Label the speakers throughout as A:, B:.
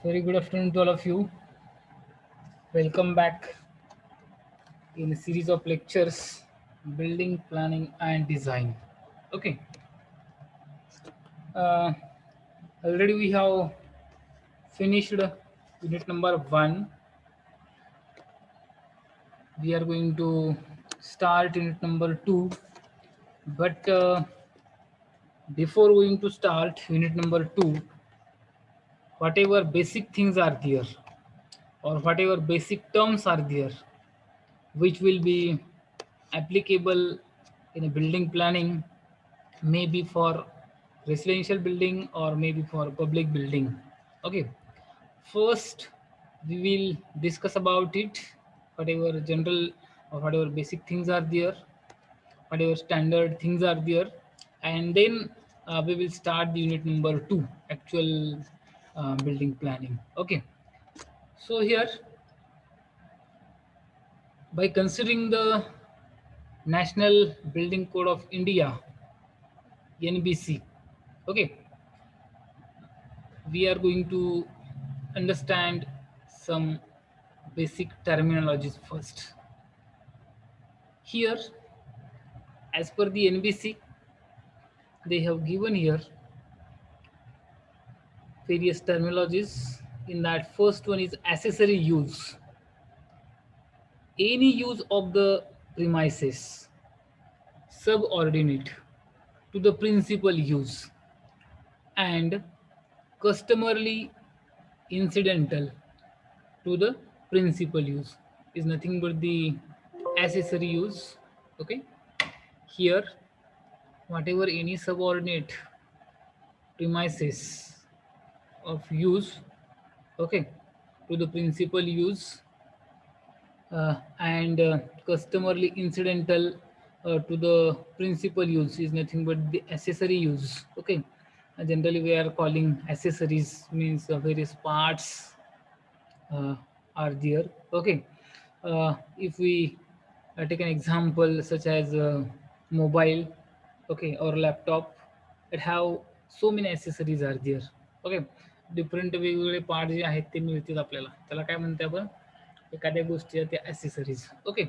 A: Very good afternoon to all of you. Welcome back in a series of lectures, building, planning, and design. Okay, uh, already we have finished unit number one. We are going to start unit number two, but before going to start unit number two, whatever basic things are there or whatever basic terms are there which will be applicable in a building planning, maybe for residential building or maybe for public building. Okay, first we will discuss about it, whatever general or whatever basic things are there, whatever standard things are there, and then we will start the unit number two, actual building planning. Okay, so here, by considering the National Building Code of India, NBC, okay, we are going to understand some basic terminologies first. Here, as per the NBC, they have given here various terminologies. In that, first one is accessory use. Any use of the premises subordinate to the principal use and customarily incidental to the principal use is nothing but the accessory use. Okay, here whatever any subordinate premises of use, okay, to the principal use and customarily incidental to the principal use is nothing but the accessory use. Okay, generally we are calling accessories means various parts uh, are there. Okay, if we take an example such as mobile, okay, or laptop, it have so many accessories are there. Okay, different वेगवेगळे part जे आहेत ते मिळतील आपल्याला, त्याला काय म्हणते आपण, एखाद्या गोष्टीच्या त्या ॲसेसरीज. ओके,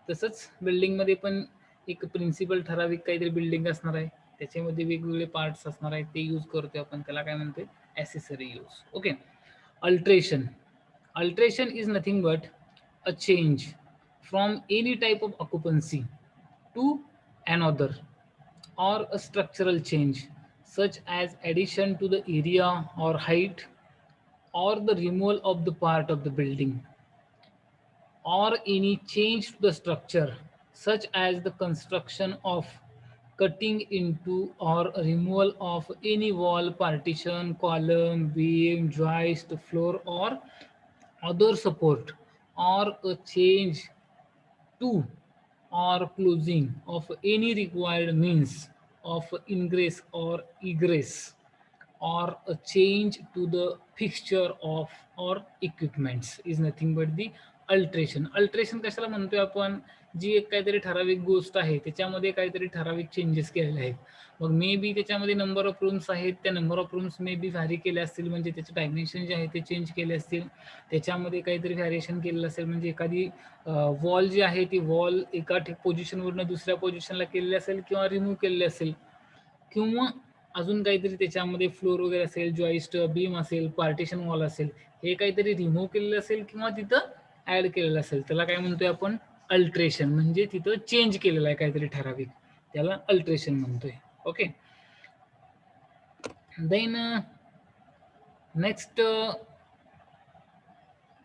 A: तसंच बिल्डिंगमध्ये पण एक प्रिन्सिपल ठराविक काहीतरी बिल्डिंग असणार आहे, त्याच्यामध्ये वेगवेगळे पार्ट्स असणार आहेत, ते यूज करतोय आपण, त्याला काय म्हणतोय, accessory use. Okay, alteration. Alteration is nothing but a change from any type of occupancy to another, or a structural change such as addition to the area or height, or the removal of the part of the building, or any change to the structure such as the construction of, cutting into, or removal of any wall, partition, column, beam, joist, floor, or other support, or a change to or closing of any required means of ingress or egress, or a change to the fixture of or equipments is nothing but the alteration. Alteration कशाला म्हणतोय आपण, जी एक काहीतरी ठराविक गोष्ट आहे त्याच्यामध्ये काहीतरी ठराविक चेंजेस केलेले आहेत. मग मे बी त्याच्यामध्ये नंबर ऑफ रूम्स आहेत, त्या number of rooms may be vary केले असतील, म्हणजे त्याचे डायमेन्शन जे आहे ते चेंज केले असतील, त्याच्यामध्ये काहीतरी व्हॅरिएशन केलेलं असेल, म्हणजे एखादी वॉल जी आहे ती वॉल एका पोझिशनवरनं दुसऱ्या पोझिशनला केलेली असेल किंवा रिमूव्ह केलेली असेल, किंवा अजून काहीतरी त्याच्यामध्ये फ्लोर वगैरे असेल, जॉईस्ट बीम असेल, पार्टिशन वॉल असेल, हे काहीतरी रिमूव्ह केलेलं असेल किंवा तिथं ऍड केलेलं असेल, त्याला काय म्हणतोय आपण, अल्ट्रेशन. म्हणजे तिथं चेंज केलेलं आहे काहीतरी ठराविक, त्याला अल्ट्रेशन म्हणतोय. Okay, then next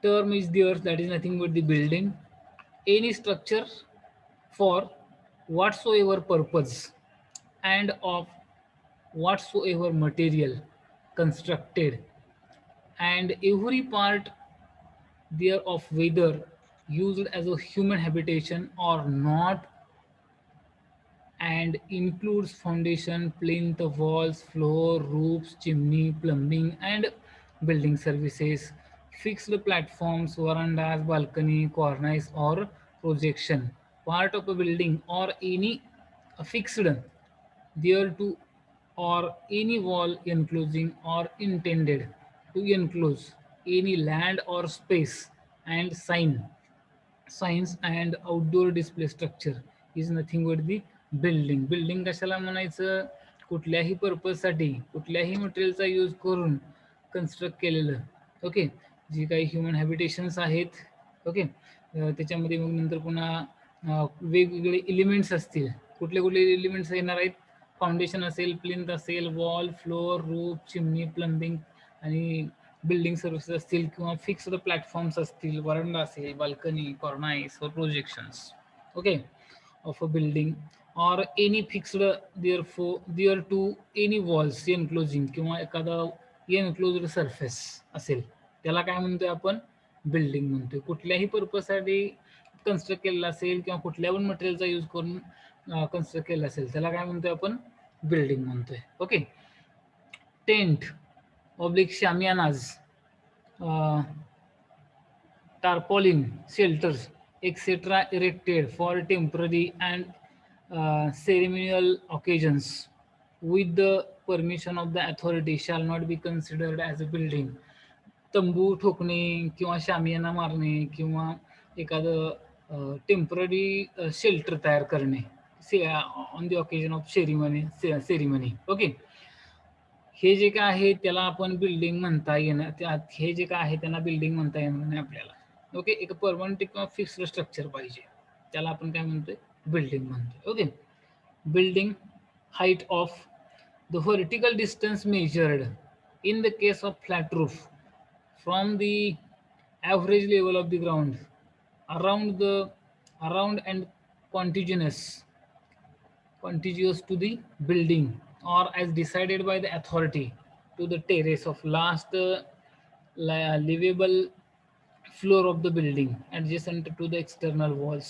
A: term is there, that is nothing but the building. Any structure for whatsoever purpose and of whatsoever material constructed, and every part thereof, whether used as a human habitation or not, and includes foundation, plinth, walls, floor, roofs, chimney, plumbing, and building services, fixed platforms, verandas, balcony, cornice, or projection, part of a building, or any affixed thereto, or any wall enclosing or intended to enclose any land or space, and science and outdoor display structure is nothing but the building. Building कशाला म्हणायचं? कुठल्याही पर्पजसाठी कुठल्याही मटेरियलचा use करून construct केलेलं. Okay, जी काही human हॅबिटेशन्स आहेत. Okay, त्याच्यामध्ये मग नंतर पुन्हा वेगवेगळे एलिमेंट्स असतील. कुठले कुठले एलिमेंट्स येणार आहेत? फाउंडेशन असेल, प्लिंथ असेल, wall, floor, roof, chimney, plumbing आणि बिल्डिंग सर्व्हिसेस असतील किंवा फिक्स्ड प्लॅटफॉर्म्स असतील, वरांडा असेल, balcony, cornice or projections. Okay, of a building or any fixed thereto any walls enclosing किंवा एखादा एनक्लोज्ड सरफेस असेल, त्याला काय म्हणतोय आपण? बिल्डिंग म्हणतोय. कुठल्याही पर्पजसाठी कन्स्ट्रक्ट केलेला असेल किंवा कुठल्या पण मटेरियलचा यूज करून कन्स्ट्रक्ट केलेला असेल, त्याला काय म्हणतोय आपण? बिल्डिंग म्हणतोय. Okay, tent oblique shamianas, tarpaulin, shelters, etc., erected for temporary and ceremonial occasions with the permission of the authority shall not be considered as a building. तंबू ठोकणे किंवा शामियाना मारणे किंवा एखादं टेम्पररी शेल्टर तयार करणे on the occasion of ceremony. Okay, हे जे काय आहे त्याला आपण बिल्डिंग म्हणता येणार. हे जे काय आहे त्यांना बिल्डिंग म्हणता येणार नाही आपल्याला. ओके, एक परमनंट किंवा फिक्स्ड स्ट्रक्चर पाहिजे, त्याला आपण काय म्हणतोय? बिल्डिंग म्हणतोय. Okay, building height of the vertical distance measured in the case of flat roof from the average level of the ground around and contiguous to the building or as decided by the authority to the terrace of last livable floor of the building adjacent to the external walls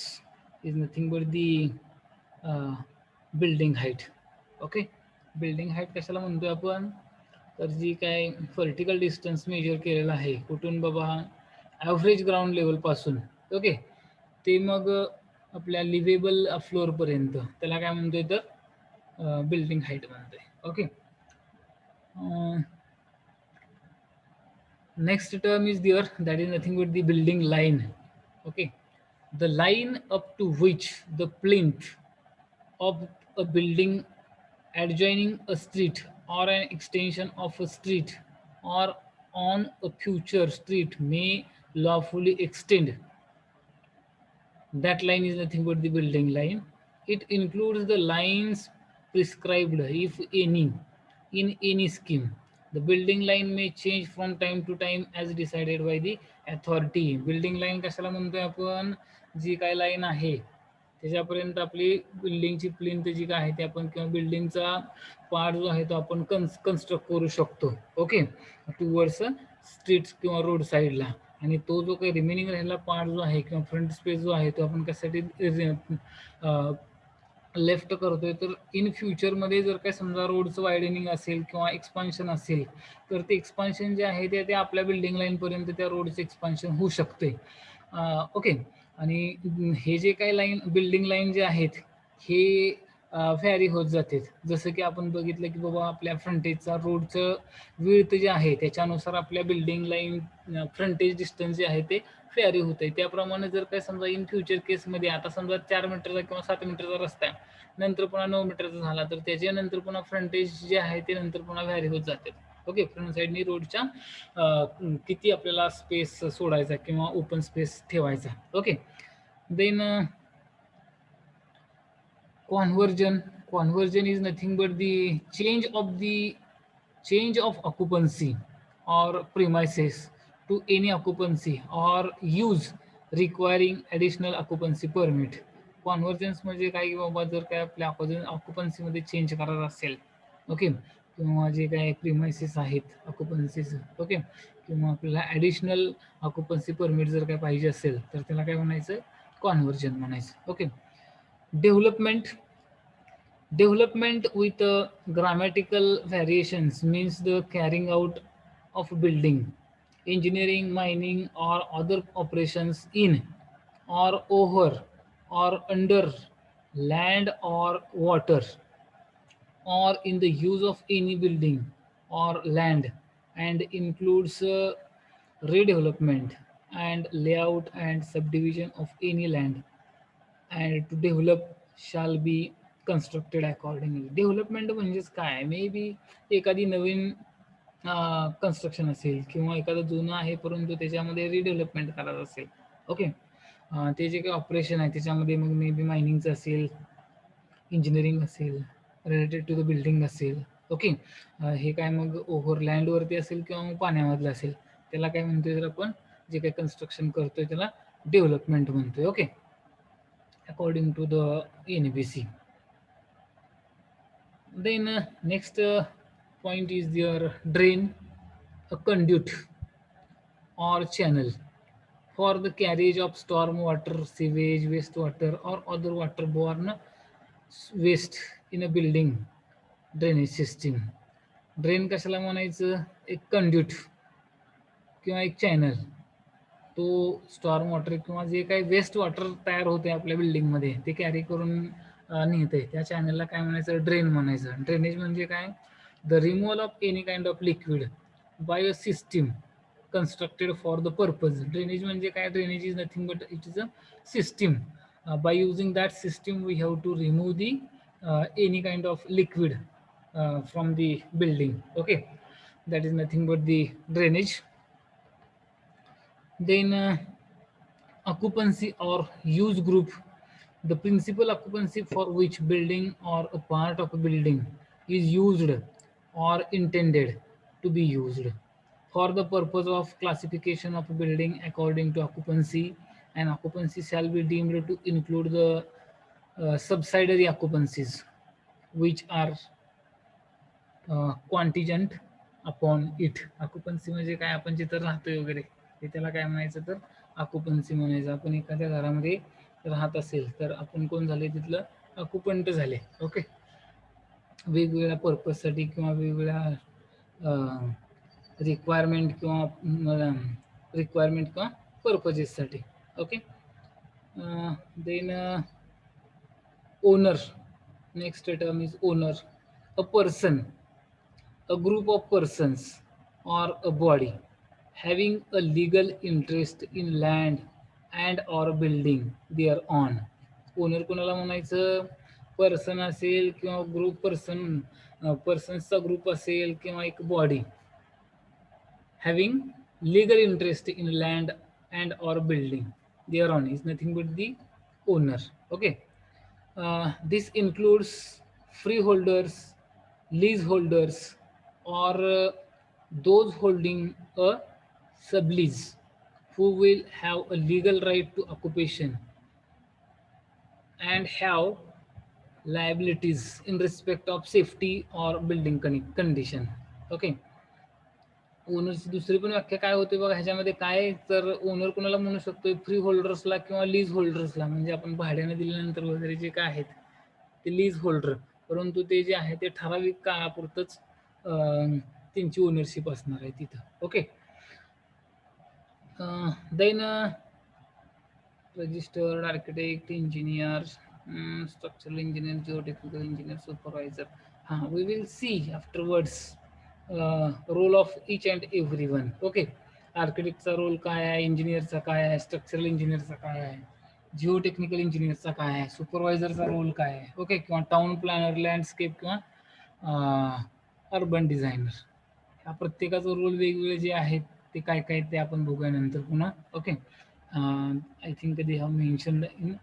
A: is nothing but the uh, building height. Okay, building height कशाला म्हणतोय आपण? तर जी काय vertical distance major केलेला आहे कुठून बाबा? Average ground लेवलपासून. Okay, ते मग आपल्या लिव्हेबल फ्लोअरपर्यंत, त्याला काय म्हणतोय? तर बिल्डिंग हाईट म्हणतोय. Okay, next term is there, that is nothing but the building line. Okay, the line up to which the plinth of a building adjoining a street or an extension of a street or on a future street may lawfully extend, that line is nothing but the building line. It includes the lines prescribed, if any, in any scheme. The building line may change from time to time as decided by the authority. Building line कशाला म्हणतोय आपण? जी काय line आहे त्याच्यापर्यंत आपली बिल्डिंगची plinth जी काय आहे ते आपण किंवा बिल्डिंगचा पार्ट जो आहे तो आपण कन्स्ट्रक्ट करू शकतो. ओके, टुवर्ड्स स्ट्रीट्स किंवा रोड साईडला. आणि तो जो काही रिमेनिंग राहिलेला पार्ट जो आहे किंवा फ्रंट स्पेस जो आहे तो आपण कशासाठी लेफ्ट करतोय? तर इन फ्युचरमध्ये जर काय समजा रोडचं वायडनिंग असेल किंवा एक्सपान्शन असेल तर ते एक्सपान्शन जे आहे ते आपल्या बिल्डिंग लाईनपर्यंत त्या रोडचं एक्सपान्शन होऊ शकते. ओके, आणि हे जे काही लाईन बिल्डिंग लाईन जे आहेत हे व्हॅरी होत जाते. जसं की आपण बघितलं की बाबा आपल्या फ्रंटेजचा रोडचं विड्थ जे आहे त्याच्यानुसार आपल्या बिल्डिंग लाईन फ्रंटेज डिस्टन्स जे आहे ते व्हॅरी होत आहे. त्याप्रमाणे जर काय समजा इन फ्युचर केसमध्ये आता समजा 4 मीटरचा किंवा 7 मीटरचा रस्ता आहे, नंतर पुन्हा 9 मीटरचा झाला तर त्याच्यानंतर पुन्हा फ्रंटेज जे आहे ते नंतर पुन्हा व्हॅरी होत जाते. ओके, फ्रंट साईडनी रोडच्या किती आपल्याला स्पेस सोडायचा किंवा ओपन स्पेस ठेवायचा. Okay, then conversion is nothing but the change of occupancy or premises to any occupancy or use requiring additional occupancy permit. Convergence म्हणजे काय की बाबा जर काय आपल्या ऑक्युपन्सीमध्ये चेंज करायचं असेल, ओके, किंवा जे काय प्रिमायसेस आहेत ऑक्युपन्सीज, ओके, किंवा आपल्याला ॲडिशनल ऑक्युपन्सी परमिट जर काय पाहिजे असेल तर त्याला काय म्हणायचं? कॉन्व्हर्जन म्हणायचं. Okay, Development with grammatical variations means the carrying out of building, engineering, mining, or other operations in or over or under land or water, or in the use of any building or land, and includes redevelopment and layout and subdivision of any land and to develop shall be constructed accordingly. Development म्हणजेच काय, may be एखादी नवीन construction असेल किंवा एखादं जुनं आहे परंतु त्याच्यामध्ये रिडेव्हलपमेंट करायचं असेल. ओके, ते जे काही ऑपरेशन आहे त्याच्यामध्ये मग मे बी मायनिंगचं असेल, इंजिनिअरिंग असेल, रिलेटेड टू द बिल्डिंग असेल. ओके, हे काय मग ओव्हर लँडवरती असेल किंवा मग पाण्यामधलं असेल, त्याला काय म्हणतोय तर आपण जे काही कन्स्ट्रक्शन करतोय त्याला डेव्हलपमेंट म्हणतोय. Okay, according to the NBC. Then next point is their drain, a conduit or channel for the carriage of storm water, sewage, wastewater or other waterborne waste in a building drainage system. Drain कशाला म्हणायचं, एक conduit किंवा एक channel, तो storm water किंवा जे काही waste water तयार होते आपल्या बिल्डिंगमध्ये ते कॅरी करून नेते, त्या चॅनलला काय म्हणायचं, ड्रेन म्हणायचं. ड्रेनेज म्हणजे काय, the removal of any kind of liquid bye a system constructed for the purpose. Drainage म्हणजे काय, drainage is nothing but it is a system. By using that system we have to remove the any kind of liquid from the building. Okay, that is nothing but the drainage. Then occupancy or use group, the principal occupancy for which building or a part of a building is used or intended to be used for the purpose of classification of a building according to occupancy, and occupancy shall be deemed to include the subsidiary occupancies which are contingent upon it. Occupancy म्हणजे काय, आपण जिथं राहतोय वगैरे ते त्याला काय म्हणायचं तर ऑक्युपन्सी म्हणायचं. आपण एखाद्या घरामध्ये राहत असेल तर आपण कोण झाले, तिथलं ऑक्युपंट झाले. ओके, वेगवेगळ्या पर्पजसाठी किंवा वेगवेगळ्या रिक्वायरमेंट किंवा पर्पजेससाठी. Okay, then owner, next term is owner, a person, a group of persons or a body having a legal interest in land and or building thereon. Owner कोणाला म्हणायचं, पर्सन असेल किंवा ग्रुप पर्सन्सचा ग्रुप असेल किंवा एक body, having legal interest in land and or building thereon is nothing but the owner. Okay, this includes freeholders, leaseholders, or those holding a sublease who will have a legal right to occupation and have liabilities in respect of safety or building condition. Okay, ओनरची दुसरी पण व्याख्या काय होते बघा ह्याच्यामध्ये, काय तर owner कोणाला म्हणू शकतोय, फ्री होल्डर्सला किंवा लीज होल्डर्सला, म्हणजे आपण भाड्याने दिल्यानंतर वगैरे जे काय आहेत ते लीज होल्डर, परंतु ते जे आहे ते ठराविक काळापुरतच त्यांची ओनरशिप असणार आहे तिथं. Okay, then registered architect, engineer, structural engineer, geotechnical engineer, supervisor. हां, we will see afterwards role of each and every one. Okay, आर्किटेक्टचा रोल काय आहे, इंजिनियरचा काय आहे, स्ट्रक्चरल इंजिनियरचा काय आहे, जिओ टेक्निकल इंजिनियरचा काय आहे, सुपरवायझरचा रोल काय आहे. ओके, किंवा टाउन प्लॅनर, लँडस्केप किंवा अर्बन डिझायनर, ह्या प्रत्येकाचा रोल वेगवेगळे जे आहेत ते काय काय ते आपण बघूया नंतर पुन्हा. Okay, I think they have mentioned in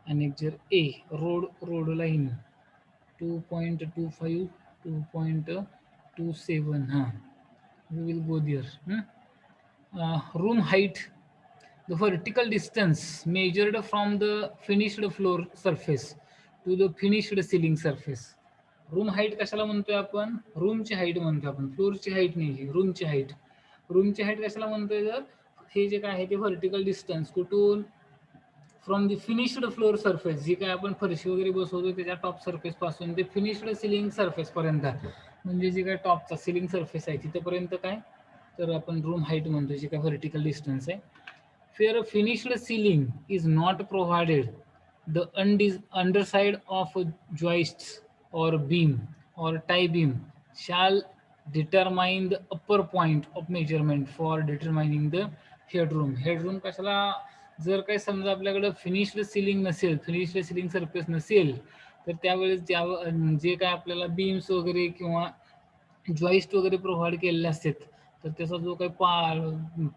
A: annexure A, road line 2.25 2.27. हां, we will go there. Room height, the vertical distance measured from the finished floor surface to the finished ceiling surface. Room height कशाला म्हणतोय आपण, रूमची height म्हणतोय आपण, फ्लोअरची height नाही, रूमची height. रूमची हाईट कशाला म्हणतोय तर हे जे काय आहे ते व्हर्टिकल डिस्टन्स कुठून, from the finished floor surface, जी काय आपण फरशी वगैरे बसवतो त्याच्या टॉप सरफेस पासून ते फिनिश्ड सिलिंग सरफेस पर्यंत, म्हणजे जे काय टॉपचा सिलिंग सरफेस आहे तिथपर्यंत काय तर आपण रूम हाईट म्हणतो, जे काय व्हर्टिकल डिस्टन्स आहे. Fair finished ceiling is not provided, the underside of joists or beam or tie beam shall determine the upper point of measurement for determining the headroom. Headroom कशाला, जर काही समजा आपल्याकडे finished ceiling नसेल, finished ceiling surface नसेल, तर त्यावेळेस जे काय आपल्याला बीम्स वगैरे किंवा जॉईस्ट वगैरे प्रोव्हाइड केलेले असतात, तर त्याचा जो काही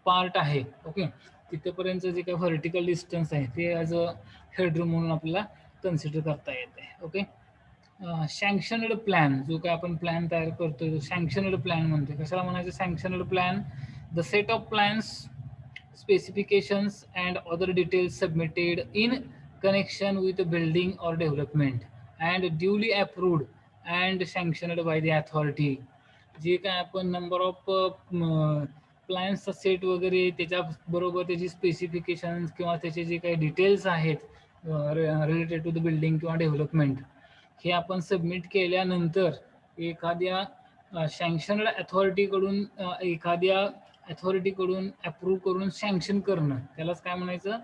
A: पार्ट आहे, ओके, तिथपर्यंत जे काही व्हर्टिकल डिस्टन्स आहे ते ॲज अ हेडरूम म्हणून आपल्याला कन्सिडर करता येते. ओके. सँक्शनड प्लॅन, जो काय आपण प्लॅन तयार करतोय सँक्शनड प्लॅन म्हणतो. कशाला म्हणायचं sanctioned plan? The set of plans, specifications and other details submitted in connection with the building or development and duly approved and sanctioned by the authority. जे काय आपण नंबर ऑफ प्लॅन्सचा सेट वगैरे, त्याच्याबरोबर त्याची स्पेसिफिकेशन्स किंवा त्याचे जे काही डिटेल्स आहेत रिलेटेड टू द बिल्डिंग किंवा डेव्हलपमेंट, हे आपण सबमिट केल्यानंतर एखाद्या सँक्शनड अथॉरिटीकडून अप्रूव्ह करून सँक्शन करणं, त्यालाच काय म्हणायचं?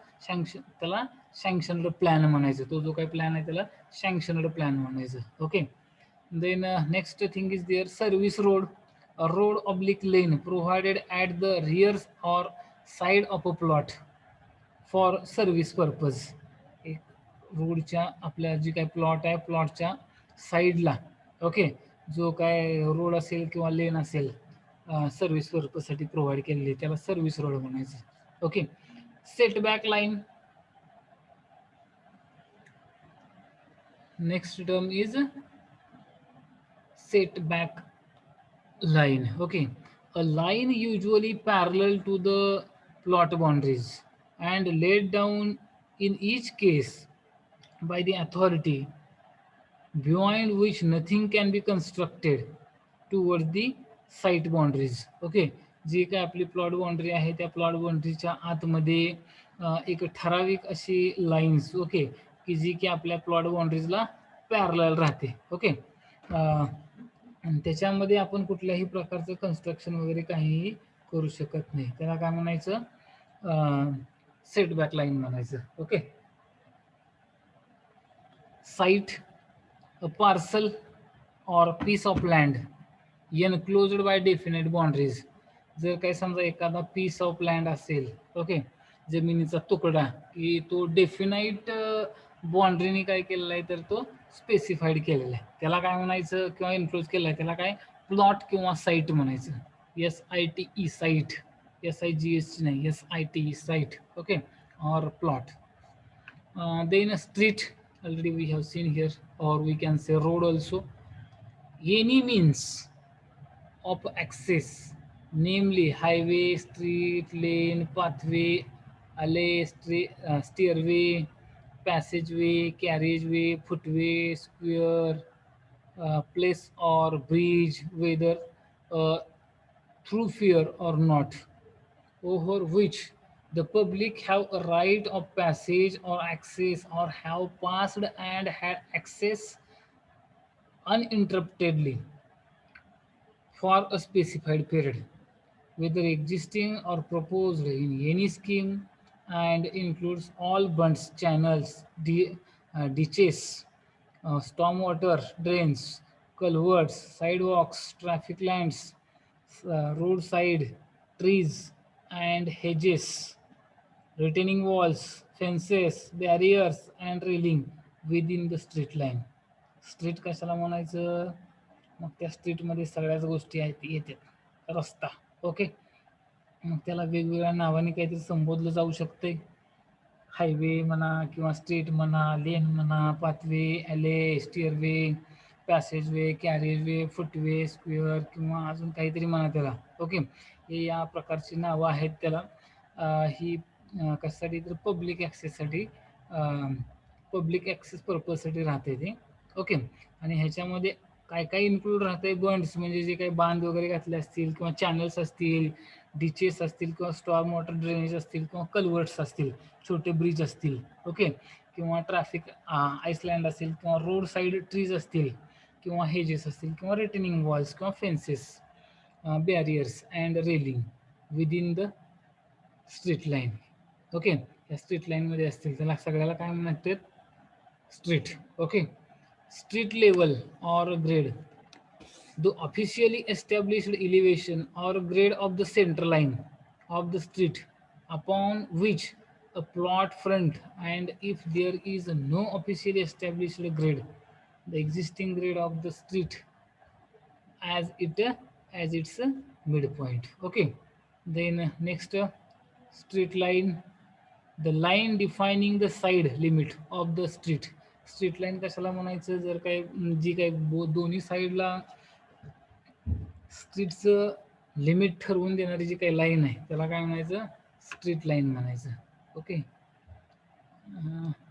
A: त्याला सँक्शनड प्लॅन म्हणायचं. तो जो काही प्लॅन आहे त्याला सँक्शनड प्लॅन म्हणायचं. Okay. Then next thing is there service road, a road oblique lane provided at the rear or side of a plot for service purpose. एक रोडच्या आपल्या जी काही प्लॉट आहे, प्लॉटच्या साईडला, ओके, जो काय रोड असेल किंवा लेन असेल सर्व्हिस पर्पजसाठी प्रोव्हाइड केलेली, त्याला सर्व्हिस रोड म्हणायचं. Okay. Setback line, next term is setback line. Okay, a line usually parallel to the plot boundaries and laid down in each case by the authority beyond which nothing can be constructed towards the site boundaries. Okay, जी काय आपली plot boundary आहे त्या plot बाउंड्रीच्या आतमध्ये एक ठराविक अशी lines, okay, की जी की आपल्या प्लॉट बाउंड्रीजला पॅरलल राहते. ओके. आणि त्याच्यामध्ये आपण कुठल्याही प्रकारचं कन्स्ट्रक्शन वगैरे काहीही करू शकत नाही, त्याला काय म्हणायचं? सेटबॅक लाईन म्हणायचं. Okay. Site, a parcel or piece of land enclosed by definite boundaries. जर काही समजा एखादा पीस ऑफ लँड असेल, ओके, जमिनीचा तुकडा, की तो डेफिनाईट बाउंड्रीने काय केलेला आहे, तर तो स्पेसिफाईड केलेला आहे, त्याला काय म्हणायचं? किंवा इन्क्लोज केला आहे त्याला काय? प्लॉट किंवा साईट म्हणायचं. SITE साईट, SIGHT नाही, SITE साईट. ओके. और plot. Then a street, already we have seen here, or we can say road also. Any means of access, namely highway, street, lane, pathway, alley, stairway, passageway, carriageway, footway, square, place or bridge, whether uh, through fear or not, over which the public have a right of passage or access or have passed and had access uninterruptedly for a specified period, whether existing or proposed in any scheme, and includes all bunds, channels, ditches, stormwater drains, culverts, sidewalks, traffic lights, roadside trees and hedges, retaining walls, fences, barriers, and railing within the street line. Street कशाला म्हणायचं? मग त्या स्ट्रीटमध्ये सगळ्याच गोष्टी आहेत येतात. रस्ता, okay, मग त्याला वेगवेगळ्या नावाने काहीतरी संबोधलं जाऊ शकते. हायवे म्हणा किंवा स्ट्रीट म्हणा, लेन म्हणा, पाथवे, ॲले, स्टिअरवे, पॅसेजवे, कॅरेजवे, फुटवे, स्क्वेअर किंवा अजून काहीतरी म्हणा त्याला. ओके, हे या प्रकारची नावं आहेत त्याला. ही कशासाठी? तर पब्लिक ॲक्सेससाठी, पब्लिक ॲक्सेस पर्पजसाठी राहते ते. ओके. आणि ह्याच्यामध्ये काय काय इन्क्लूड राहते? बंड्स, म्हणजे जे काही बांध वगैरे घातले असतील किंवा चॅनल्स असतील, डिचेस असतील किंवा स्टॉर्म वॉटर ड्रेनेज असतील किंवा कल्वर्ट्स असतील, छोटे ब्रिज असतील, ओके, किंवा ट्रॅफिक आईसलँड असेल किंवा रोड साईड ट्रीज असतील किंवा हेजेस असतील किंवा रिटेनिंग वॉल्स किंवा fences, barriers and railing within the street line. Okay, या स्ट्रीट लाईनमध्ये असतील त्याला सगळ्याला काय म्हणतात? Street. Okay. Street level or grade, the officially established elevation or grade of the center line of the street upon which a plot front, and if there is no officially established grade, the existing grade of the street as its midpoint. Okay, then next, street line, the line defining the side limit of the street. Street line कशाला म्हणायचं, जर काय जी काही दोन्ही साईडला स्ट्रीटचं limit ठरवून देणारी जी काही लाईन आहे त्याला काय म्हणायचं, स्ट्रीट लाईन म्हणायचं. Okay,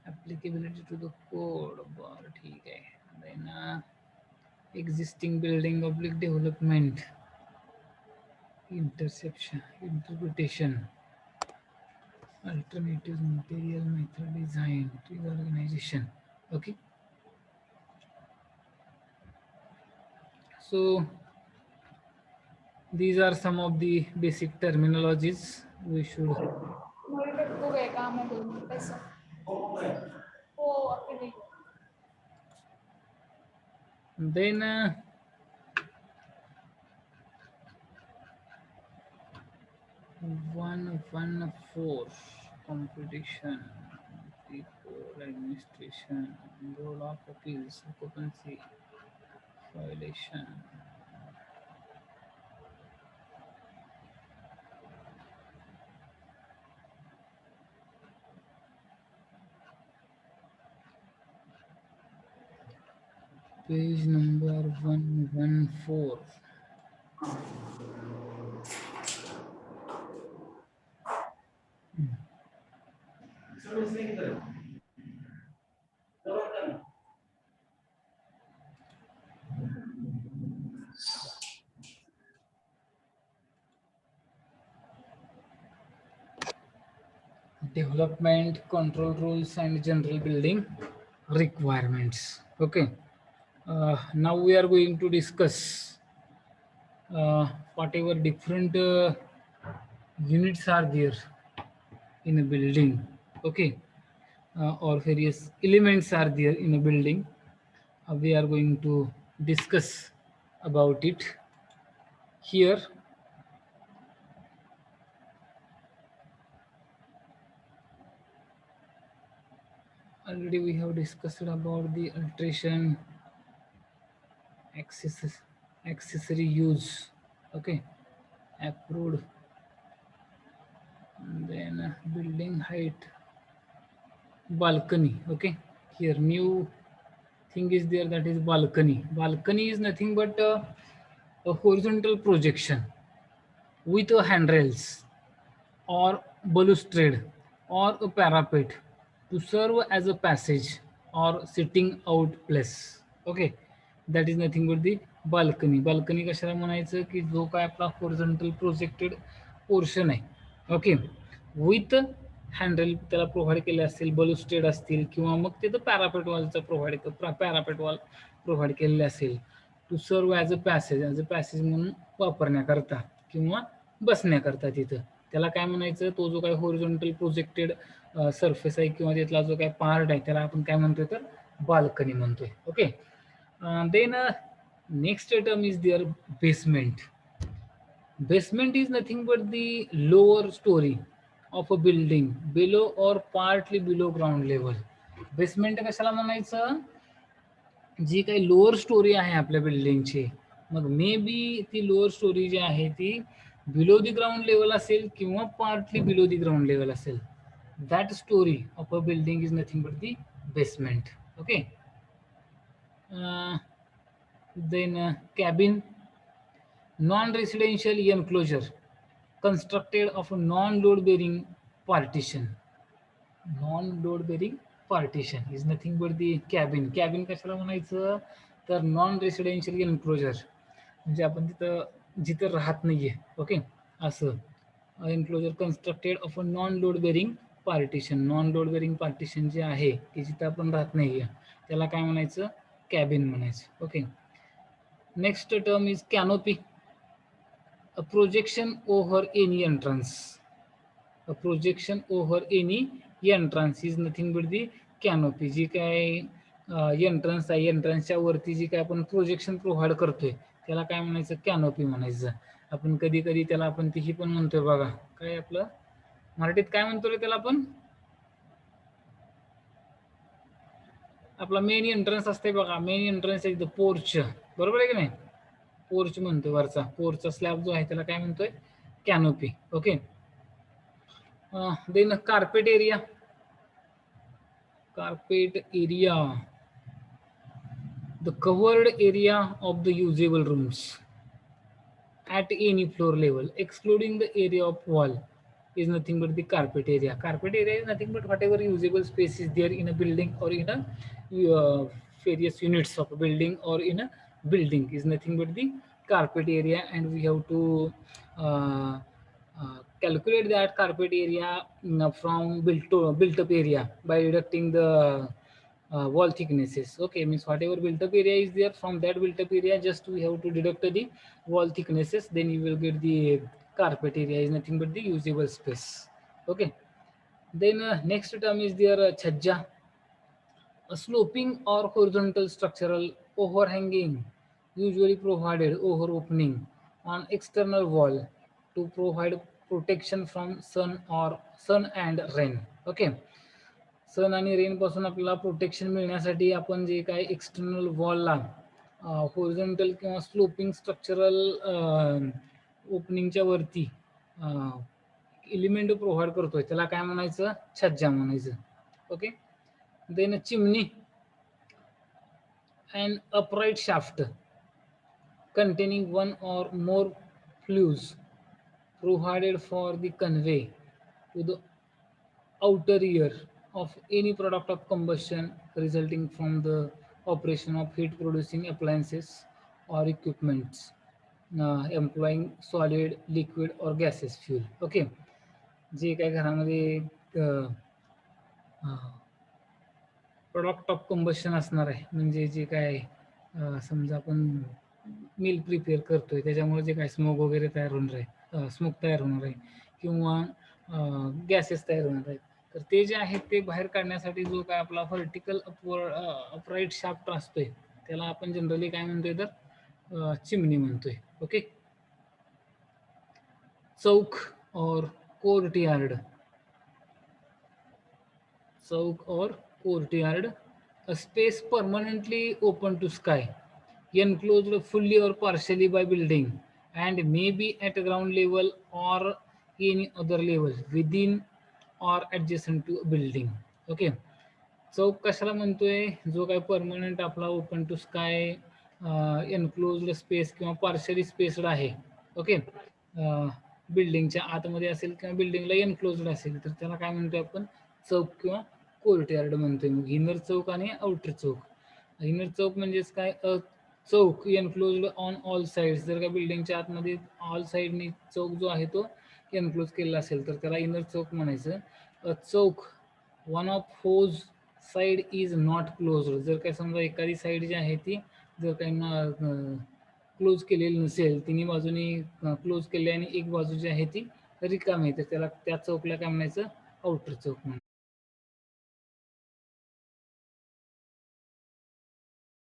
A: applicability to the code, बरं ठीक आहे. Then existing building oblique development, interception, interpretation, alternative material method design, tree organization. Okay, so these are some of the basic terminologies we should. Then 114 competition, people administration, role of appeals, occupancy, violation. Page number 114. Development, control rules, and general building requirements. Okay, now we are going to discuss whatever different units are there in a building. Okay, or various elements are there in a building. We are going to discuss about it here. Already we have discussed about the alteration, accessory use. Okay, approved. And then building height, balcony. Okay, here new thing is there, that is balcony. Balcony is nothing but a horizontal projection with a handrails or balustrade or a parapet to serve as a passage or sitting out place. Okay, that is nothing but the balcony. Balcony कशाला म्हणायचं की जो काय आपला horizontal projected portion आहे. Okay, with handle त्याला provide केले असतील, बलुस्टेड असतील, किंवा मग तिथं पॅरापेट वॉलचा पॅरापेट वॉल प्रोव्हाइड केलेले असेल to serve as a passage म्हणून वापरण्याकरता किंवा बसण्याकरता तिथं, त्याला काय म्हणायचं, तो जो काय होरिझॉन्टल प्रोजेक्टेड सरफेस आहे किंवा त्यातला जो काय पार्ट आहे त्याला आपण काय म्हणतोय, तर बाल्कनी म्हणतोय. Okay, then next term is there basement. Basement is nothing but the lower story of a building, below or partly below ground level. Basement कशाला म्हणायचं, जी काही लोअर स्टोरी आहे आपल्या बिल्डिंगची, मग मे बी ती लोअर स्टोरी जी आहे ती बिलो दी ग्राउंड लेवल असेल किंवा partly below the ground level असेल. That storey of a building is nothing but the basement. Okay, then cabin, non-residential enclosure constructed of a non-load bearing partition. Non-load bearing partition is nothing but the cabin. Cabin कशाला म्हणायचं, तर non residential enclosure, म्हणजे आपण तिथं जिथं राहत नाहीये. Okay, असं enclosure constructed of a non load bearing partition. Non load bearing partition जे आहे की जिथं आपण राहत नाहीये त्याला काय म्हणायचं, कॅबिन म्हणायचं. Okay, next term is canopy. A projection over any entrance. A projection over any entrance is nothing but the canopy. जी काय एंट्रन्स आहे, एंट्रन्सच्या वरती जी काय आपण प्रोजेक्शन प्रोव्हाइड करतोय त्याला काय म्हणायचं, कॅनोपी म्हणायचं. आपण कधी कधी त्याला आपण तिही पण म्हणतोय बघा, काय आपलं मराठीत काय म्हणतो रे त्याला आपण, आपला मेन एंट्रन्स असते बघा, मेन एंट्रन्स आहे पोर्च, बरोबर आहे की नाही, पोर्च म्हणतोय वरचा, पोर्चचा स्लॅब जो आहे त्याला काय म्हणतोय, canopy. Okay. Then carpet area. Carpet area, the covered area of the usable rooms at any floor level, excluding the area of wall, is nothing but the carpet area. Carpet area is nothing but whatever usable space is there in a building or in a various units of a building or in a building is nothing but the carpet area, and we have to uh, calculate that carpet area from built up area by deducting the wall thicknesses. Okay, means whatever built up area is there, from that built up area just we have to deduct the wall thicknesses, then you will get the carpet area is nothing but the usable space. Okay. Then next term is there chhajja, a sloping or horizontal structural overhanging, usually provided over opening on external wall to provide protection from sun and rain. Okay. सन आणि rain पासून आपल्याला protection मिळण्यासाठी आपण जे काय external वॉलला horizontal किंवा sloping structural ओपनिंगच्या वरती एलिमेंट प्रोव्हाइड करतोय त्याला काय म्हणायचं, छज्जा म्हणायचं. Okay. Then chimney, an upright shaft containing one or more flues provided for the convey to the outer ear of any product of combustion resulting from the operation of heat producing appliances or equipments employing solid, liquid or gaseous fuel. Okay. जे काय घरामध्ये product of combustion असणार आहे, म्हणजे जे काय समजा आपण मिल प्रिपेअर करतोय त्याच्यामुळे जे काय स्मोक वगैरे तयार होणार आहे, स्मोक तयार होणार आहे किंवा गॅसेस तयार होणार आहेत, तर ते जे आहेत ते बाहेर काढण्यासाठी जो काय आपला व्हर्टिकल अपराईट शाफ्ट असतोय त्याला आपण जनरली काय म्हणतोय, तर चिमणी म्हणतोय. ओके. चौक और courtyard, Chowk or courtyard, a space permanently open to sky, enclosed fully or partially by building, and may be at ground level or any other level within or adjacent to a building. Okay. चौक कशाला म्हणतोय, जो काय permanent आपला open to sky enclosed space किंवा partially spaced आहे. Okay. बिल्डिंगच्या आतमध्ये असेल किंवा बिल्डिंगला एनक्लोज्ड असेल तर त्याला काय म्हणतोय आपण, चौक किंवा कोर्टयार्ड म्हणतोय. मग इनर चौक आणि आउटर चौक. इनर चौक म्हणजेच काय, चौक एनक्लोज्ड ऑन ऑल साइड्स, जर का बिल्डिंगच्या आतमध्ये ऑल साइडनी चौक जो आहे तो एनक्लोज केलेला असेल तर त्याला इनर चौक म्हणायचं. Chowk one of whose side is not closed, जर काय समजा एखादी साइड जी आहे ती जर काही क्लोज केलेली नसेल, तिन्ही बाजूनी क्लोज केली आणि एक बाजू जी आहे ती रिकामी आहे, तर त्याला त्या चौकला काय म्हणायचं, आउटर चौक म्हणायचं.